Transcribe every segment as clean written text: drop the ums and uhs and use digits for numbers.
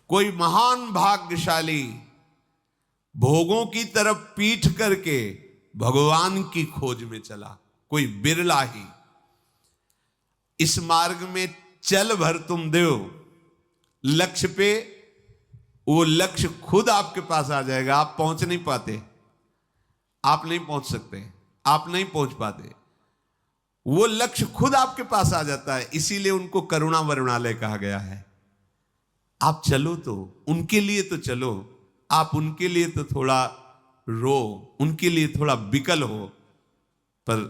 कोई महान भाग्यशाली भोगों की तरफ पीठ करके भगवान की खोज में चला, कोई बिरला ही। इस मार्ग में चल भर तुम देव लक्ष्य पे, वो लक्ष्य खुद आपके पास आ जाएगा। आप पहुंच नहीं पाते, आप नहीं पहुंच सकते, आप नहीं पहुंच पाते, वो लक्ष्य खुद आपके पास आ जाता है। इसीलिए उनको करुणा वरुणालय कहा गया है। आप चलो तो उनके लिए तो चलो, आप उनके लिए तो थोड़ा रो, उनके लिए थोड़ा विकल हो। पर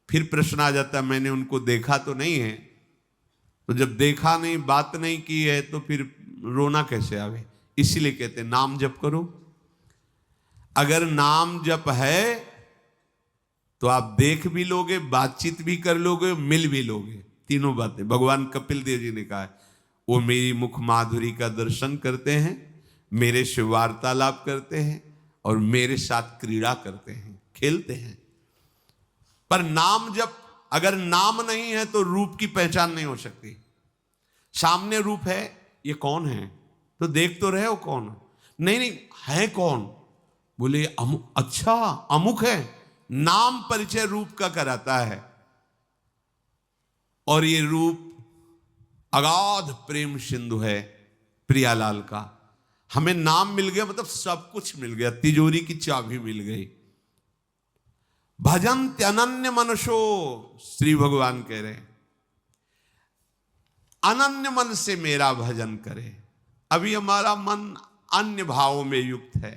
फिर प्रश्न आ जाता है, मैंने उनको देखा तो नहीं है। तो जब देखा नहीं, बात नहीं की है, तो फिर रोना कैसे आवे। इसीलिए कहते हैं नाम जप करो। अगर नाम जप है तो आप देख भी लोगे, बातचीत भी कर लोगे, मिल भी लोगे। तीनों बातें भगवान कपिल देव जी ने कहा है। वो मेरी मुख माधुरी का दर्शन करते हैं, मेरे से वार्तालाप करते हैं और मेरे साथ क्रीड़ा करते हैं, खेलते हैं। पर नाम जब अगर नाम नहीं है तो रूप की पहचान नहीं हो सकती। सामने रूप है, ये कौन है, तो देख तो रहे हो कौन, नहीं नहीं है कौन, बोले अच्छा अमुक है। नाम परिचय रूप का कराता है। और ये रूप अगाध प्रेम सिंधु है प्रियालाल का। हमें नाम मिल गया मतलब सब कुछ मिल गया, तिजोरी की चाबी मिल गई। भजन अनन्य मनुष्यो, श्री भगवान कह रहे हैं अनन्य मन से मेरा भजन करे। अभी हमारा मन अन्य भावों में युक्त है,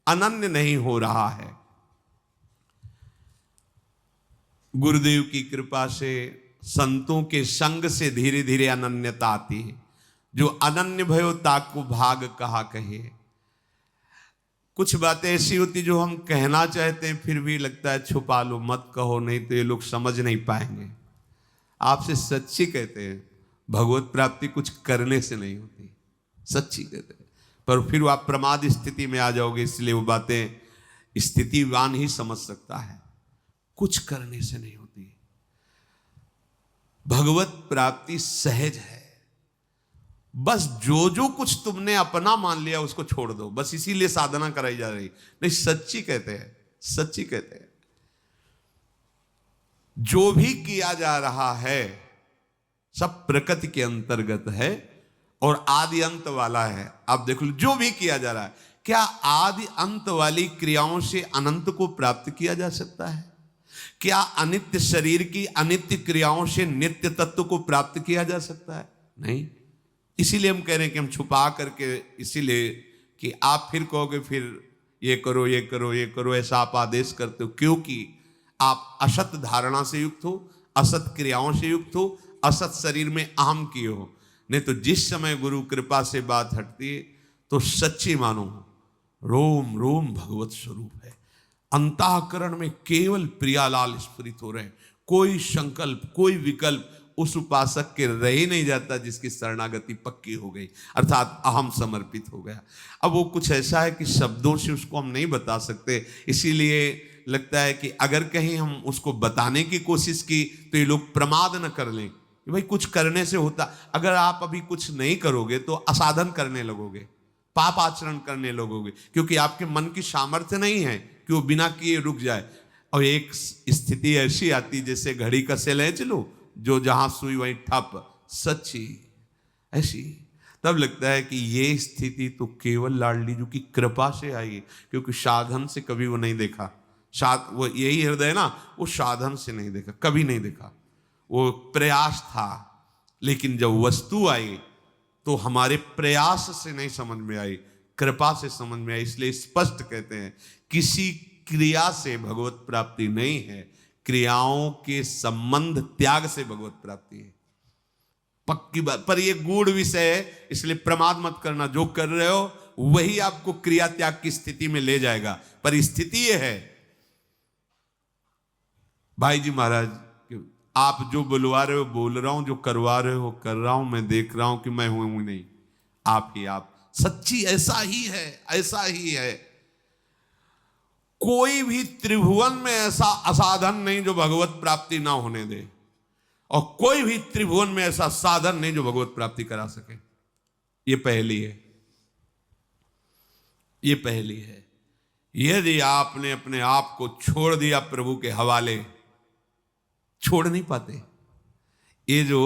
अनन्य नहीं हो रहा है। गुरुदेव की कृपा से, संतों के संग से धीरे धीरे अनन्यता आती है। जो अनन्य भयो ताको भाग कहा कहे। कुछ बातें ऐसी होती जो हम कहना चाहते हैं, फिर भी लगता है छुपा लो, मत कहो, नहीं तो ये लोग समझ नहीं पाएंगे। आपसे सच्ची कहते हैं, भगवत प्राप्ति कुछ करने से नहीं होती, सच्ची कहते हैं। पर फिर आप प्रमाद स्थिति में आ जाओगे, इसलिए वो बातें स्थितिवान ही समझ सकता है, कुछ करने से नहीं होती। भगवत प्राप्ति सहज है। बस जो जो कुछ तुमने अपना मान लिया उसको छोड़ दो, बस इसीलिए साधना कराई जा रही। नहीं, सच्ची कहते हैं, सच्ची कहते हैं। जो भी किया जा रहा है सब प्रकृति के अंतर्गत है और आदि अंत वाला है। आप देख लो, जो भी किया जा रहा है, क्या आदि अंत वाली क्रियाओं से अनंत को प्राप्त किया जा सकता है? क्या अनित्य शरीर की अनित्य क्रियाओं से नित्य तत्व को प्राप्त किया जा सकता है? नहीं। इसीलिए हम कह रहे हैं कि हम छुपा करके, इसीलिए कि आप फिर कहोगे फिर ये करो ये करो ये करो, ऐसा आप आदेश करते हो क्योंकि आप असत धारणा से युक्त हो, असत क्रियाओं से युक्त हो, असत शरीर में अहम किए हो। नहीं तो जिस समय गुरु कृपा से बात हटती है तो सच्ची मानो रोम रोम भगवत स्वरूप है। अंतःकरण में केवल प्रियालाल स्फुरित हो रहे हैं। कोई संकल्प, कोई विकल्प उस उपासक के रह ही नहीं जाता जिसकी शरणागति पक्की हो गई, अर्थात अहम समर्पित हो गया। अब वो कुछ ऐसा है कि शब्दों से उसको हम नहीं बता सकते। इसीलिए लगता है कि अगर कहीं हम उसको बताने की कोशिश की तो ये लोग प्रमाद न कर लें कि भाई कुछ करने से होता। अगर आप अभी कुछ नहीं करोगे तो असाधन करने लगोगे, पाप आचरण करने लगोगे, क्योंकि आपके मन की सामर्थ्य नहीं है कि वो बिना किए रुक जाए। और एक स्थिति ऐसी आती जैसे घड़ी का सेल है, चलो जो जहां सुई वहीं ठप, सच्ची ऐसी। तब लगता है कि ये स्थिति तो केवल लाडली जी की कृपा से आई, क्योंकि साधन से कभी वो नहीं देखा। वो यही हृदय ना, वो साधन से नहीं देखा, कभी नहीं देखा। वो प्रयास था, लेकिन जब वस्तु आई तो हमारे प्रयास से नहीं समझ में आई, कृपा से समझ में आई। इसलिए स्पष्ट कहते हैं किसी क्रिया से भगवत प्राप्ति नहीं है, क्रियाओं के संबंध त्याग से भगवत प्राप्ति है। पक्की बात। पर ये गूढ़ विषय है, इसलिए प्रमाद मत करना। जो कर रहे हो वही आपको क्रिया त्याग की स्थिति में ले जाएगा। पर स्थिति ये है भाई जी महाराज, आप जो बुलवा रहे हो बोल रहा हूं, जो करवा रहे हो कर रहा हूं, मैं देख रहा हूं कि मैं हूं नहीं, आप ही आप। सच्ची ऐसा ही है, ऐसा ही है। कोई भी त्रिभुवन में ऐसा असाधन नहीं जो भगवत प्राप्ति ना होने दे, और कोई भी त्रिभुवन में ऐसा साधन नहीं जो भगवत प्राप्ति करा सके। ये पहली है। ये पहली है। यदि आपने अपने आप को छोड़ दिया प्रभु के हवाले, छोड़ नहीं पाते। ये जो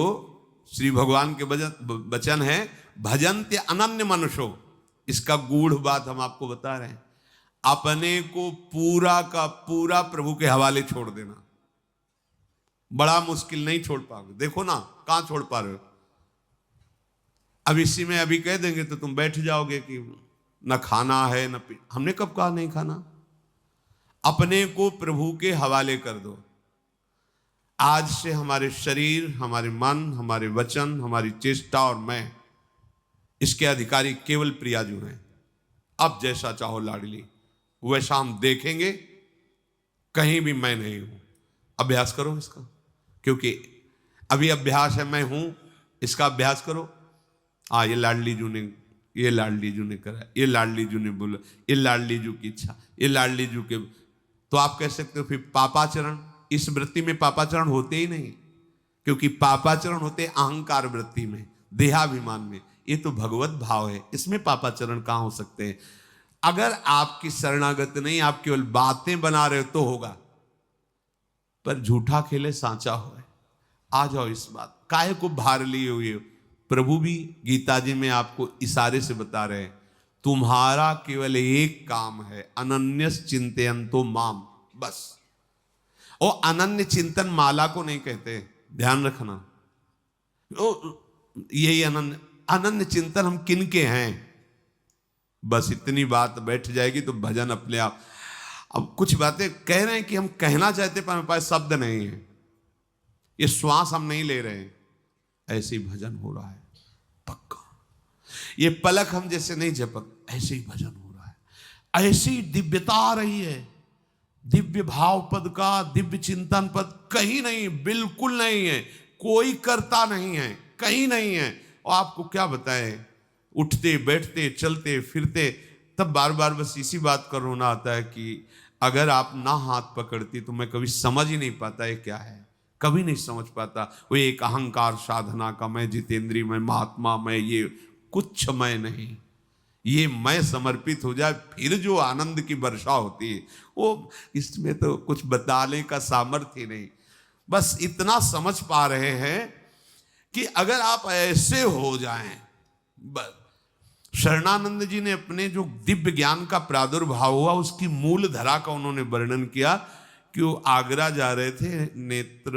श्री भगवान के वचन है, भजन्ते अनन्य मनुष्यो, इसका गूढ़ बात हम आपको बता रहे हैं। अपने को पूरा का पूरा प्रभु के हवाले छोड़ देना बड़ा मुश्किल, नहीं छोड़ पाओगे। देखो ना कहां छोड़ पा रहे हो। अब इसी में अभी कह देंगे तो तुम बैठ जाओगे कि न खाना है न पी। हमने कब कहा नहीं खाना? अपने को प्रभु के हवाले कर दो। आज से हमारे शरीर, हमारे मन, हमारे वचन, हमारी चेष्टा और मैं, इसके अधिकारी केवल प्रियाजू हैं। अब जैसा चाहो लाडली, वैसा हम देखेंगे, कहीं भी मैं नहीं हूं। अभ्यास करो इसका, क्योंकि अभी अभ्यास है मैं हूं, इसका अभ्यास करो। ये लाडली जू ने, ये लाडली जू ने करा, ये लाडली जू ने बोला, ये लाडली जू की इच्छा, ये लाडली जू के। तो आप कह सकते हो फिर पापाचरण। इस वृत्ति में पापाचरण होते ही नहीं, क्योंकि पापाचरण होते अहंकार वृत्ति में, देहाभिमान में। ये तो भगवत भाव है, इसमें पापाचरण कहां हो सकते हैं? अगर आपकी शरणागत नहीं, आप केवल बातें बना रहे हो तो होगा, पर झूठा खेले सांचा हो। आ जाओ इस बात, काहे को भार लिए हुए हो। प्रभु भी गीता जी में आपको इशारे से बता रहे हैं, तुम्हारा केवल एक काम है, अनन्यस चिंतयन्तो माम, बस। और अनन्य चिंतन माला को नहीं कहते, ध्यान रखना। यही अनन्य चिंतन हम किन के हैं, बस इतनी बात बैठ जाएगी तो भजन अपने आप। अब कुछ बातें कह रहे हैं कि हम कहना चाहते पर हमारे पास शब्द नहीं है, ये श्वास हम नहीं ले रहे हैं, ऐसे ही भजन हो रहा है पक्का। ये पलक हम जैसे नहीं झपक, ऐसे ही भजन हो रहा है। ऐसी दिव्यता आ रही है, दिव्य भाव पद का, दिव्य चिंतन पद कहीं नहीं, बिल्कुल नहीं है, कोई करता नहीं है, कहीं नहीं है। और आपको क्या बताएं, उठते बैठते चलते फिरते, तब बार बार बस इसी बात का रोना आता है कि अगर आप ना हाथ पकड़ती तो मैं कभी समझ ही नहीं पाता ये क्या है, कभी नहीं समझ पाता। वो एक अहंकार साधना का मैं, जितेंद्रीय मैं, महात्मा मैं, ये कुछ मैं नहीं। ये मैं समर्पित हो जाए, फिर जो आनंद की वर्षा होती है वो, इसमें तो कुछ बताने का सामर्थ्य ही नहीं। बस इतना समझ पा रहे हैं कि अगर आप ऐसे हो जाएं, बस। शरणानंद जी ने अपने जो दिव्य ज्ञान का प्रादुर्भाव हुआ, उसकी मूल धरा का उन्होंने वर्णन किया कि वो आगरा जा रहे थे, नेत्र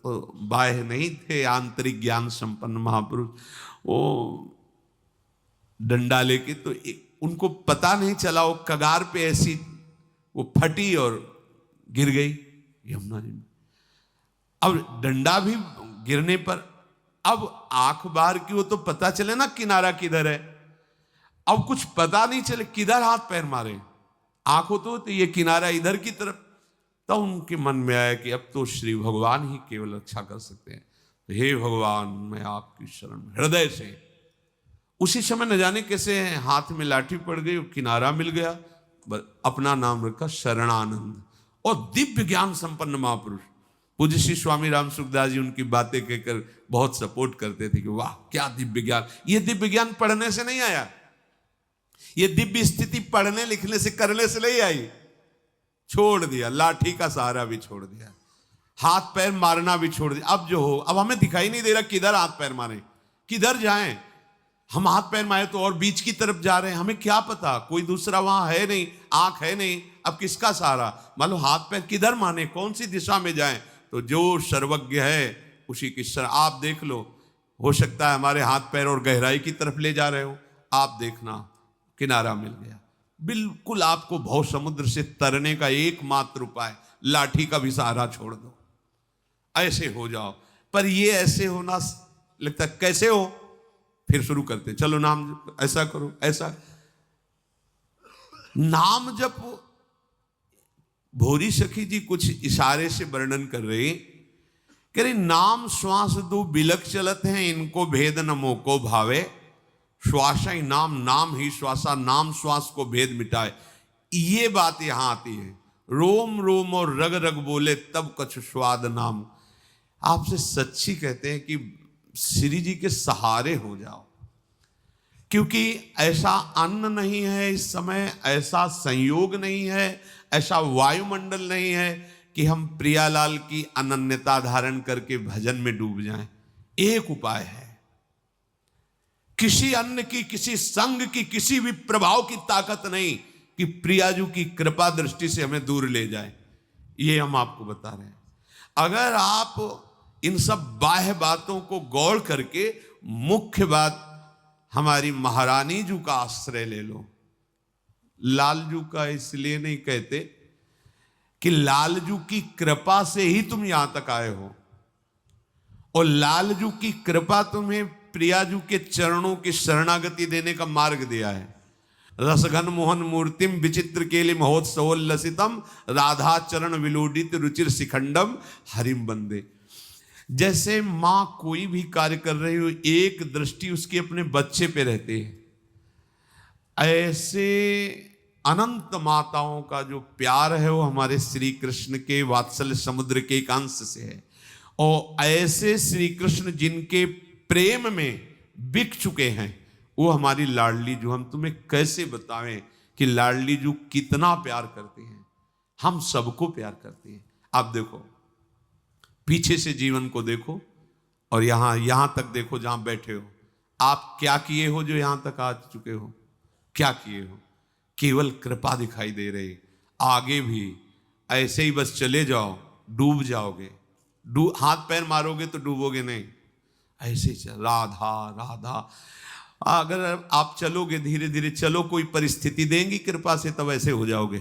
बाह्य नहीं थे, आंतरिक ज्ञान संपन्न महापुरुष। वो डंडा लेके, तो उनको पता नहीं चला, वो कगार पे ऐसी वो फटी और गिर गई यमुना जी में। अब डंडा भी गिरने पर अब आंख बाहर की, वो तो पता चले ना किनारा किधर है। अब कुछ पता नहीं चले किधर हाथ पैर मारे, आंख हो तो ये किनारा इधर की तरफ। तब तो उनके मन में आया कि अब तो श्री भगवान ही केवल रक्षा कर सकते हैं। तो हे भगवान, मैं आपकी शरण में हृदय से। उसी समय न जाने कैसे हाथ में लाठी पड़ गई, किनारा मिल गया, अपना नाम रखा शरणानंद। और दिव्य ज्ञान संपन्न महापुरुष पूज्य श्री स्वामी राम सुखदास जी उनकी बातें कहकर बहुत सपोर्ट करते थे कि वाह क्या दिव्य ज्ञान। ये दिव्य ज्ञान पढ़ने से नहीं आया, ये दिव्य स्थिति पढ़ने लिखने से करने से नहीं आई। छोड़ दिया, लाठी का सहारा भी छोड़ दिया, हाथ पैर मारना भी छोड़ दिया। अब जो हो, अब हमें दिखाई नहीं दे रहा किधर हाथ पैर मारे, किधर जाएं। हम हाथ पैर मारे तो और बीच की तरफ जा रहे हैं, हमें क्या पता, कोई दूसरा वहां है नहीं, आंख है नहीं, अब किसका सहारा। मान लो हाथ पैर किधर माने, कौन सी दिशा में जाएं। तो जो सर्वज्ञ है उसी की शरण। आप देख लो, हो सकता है हमारे हाथ पैर और गहराई की तरफ ले जा रहे हो, आप देखना किनारा मिल गया। बिल्कुल आपको भव समुद्र से तरने का एकमात्र उपाय, लाठी का भी सहारा छोड़ दो, ऐसे हो जाओ। पर ये ऐसे होना लगता कैसे हो, फिर शुरू करते, चलो नाम ऐसा करो, ऐसा नाम जप। भोरी सखी जी कुछ इशारे से वर्णन कर रहे, कह रहे नाम श्वास दो बिलक चलत हैं, इनको भेद न मोको भावे। श्वासा ही नाम, नाम ही श्वासा, नाम श्वास को भेद मिटाए। ये बात यहां आती है, रोम रोम और रग रग बोले तब कछ स्वाद नाम। आपसे सच्ची कहते हैं कि श्री जी के सहारे हो जाओ। क्योंकि ऐसा अन्न नहीं है इस समय, ऐसा संयोग नहीं है, ऐसा वायुमंडल नहीं है कि हम प्रियालाल की अनन्यता धारण करके भजन में डूब जाएं। एक उपाय है, किसी अन्न की, किसी संग की, किसी भी प्रभाव की ताकत नहीं कि प्रियाजू की कृपा दृष्टि से हमें दूर ले जाए। ये हम आपको बता रहे हैं। अगर आप इन सब बाह्य बातों को गौर करके मुख्य बात हमारी महारानी जू का आश्रय ले लो। लालजू का इसलिए नहीं कहते कि लालजू की कृपा से ही तुम यहां तक आए हो, और लालजू की कृपा तुम्हें प्रियाजू के चरणों की शरणागति देने का मार्ग दिया है। रसघन मोहन मूर्तिम विचित्र केलि महोत्सवोल्लसितम राधा चरण विलोडित रुचिर शिखंडम हरिम बंदे। जैसे मां कोई भी कार्य कर रही हो, एक दृष्टि उसकी अपने बच्चे पे रहती है, ऐसे अनंत माताओं का जो प्यार है वो हमारे श्री कृष्ण के वात्सल्य समुद्र के एक अंश से है। और ऐसे श्री कृष्ण जिनके प्रेम में बिक चुके हैं वो हमारी लाडली जू। हम तुम्हें कैसे बतावें कि लाडली जू कितना प्यार करती हैं, हम सबको प्यार करती हैं। आप देखो, पीछे से जीवन को देखो और यहां तक देखो जहां बैठे हो। आप क्या किए हो जो यहां तक आ चुके हो? क्या किए हो? केवल कृपा दिखाई दे रही। आगे भी ऐसे ही बस चले जाओ, डूब जाओगे। हाथ पैर मारोगे तो डूबोगे नहीं, ऐसे चल राधा राधा। अगर आप चलोगे, धीरे धीरे चलो, कोई परिस्थिति देंगी कृपा से, तब ऐसे हो जाओगे।